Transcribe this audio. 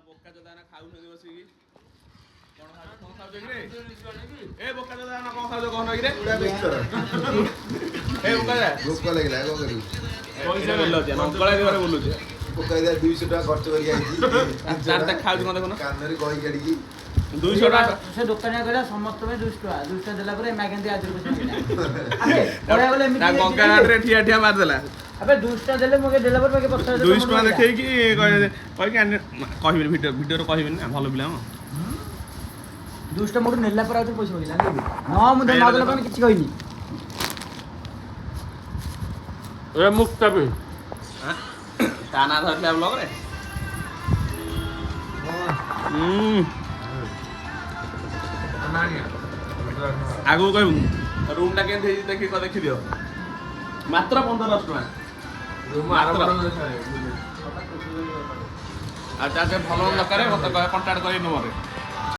ବୋକା ଚୋଦା ଖାଉଛନ୍ତି ବସିକି କଣ ଖାଉଛ କିରେ ଏ ବୋକା ଚୋଦା କଣ ଖାଉଛ କହୁନ କିରେ ଏ ବୋକା ଭୋକ ଲାଗିଲା କଣ କରିବି ପଇସା ବୁଲୁଛି ନଙ୍କଳା ଘରେ ବୁଲୁଛି ବୋକା 200 ଟଙ୍କା ଖର୍ଚ୍ଚ କରି ଆଇଛି ତାର ଖାଉଛି କଣ ଦେଖୁନ କାନରେ କହି କାଢିକି 200 ଟଙ୍କା ସେ ଦୋକାନିଆ କହିଲା ସମସ୍ତ ପାଇଁ 200 ଟଙ୍କା ଦେଲା ପରେ ମାଗନ୍ତି ଆଜି ପଇସା ମିଳିଲା ତା ଗଙ୍ଗା ଘାଟରେ ଠିଆ ଠିଆ ମାରିଦେଲା ଆବେ 200 ଟଙ୍କା ଦେଲେ ମତେ ଦେଲା ପରେ ମତେ 50 200 ଟଙ୍କା ଦେଖେଇକି କହିକି କହିବିନି ଭିଡ଼ିଓରେ କହିବିନି ନା ଭଲ ପିଲା ମ 200 ଟଙ୍କା ମୋଠୁ ନେଲା ପରେ ଆଉ ପଇସା ମାଗିଲା ହଁ ମୁଁ ଦେଲା ଦେଲା ପାଇଁ କିଛି କହିନି ଏ ମୁକ୍ତା ବି ତା ନାଁ ଧରିଥିଲା ବ୍ଲଗରେ ଆଗକୁ କହିବୁ ରୁମ୍ଟା କେମିତି ହେଇଛି ଦେଖିଦିଅ ମାତ୍ର 1510 ଟଙ୍କା ଆଉ ତା ଭଲ ଦରକାର ମତେ କଣ୍ଟାକ୍ଟ କରି ନମ୍ବରରେ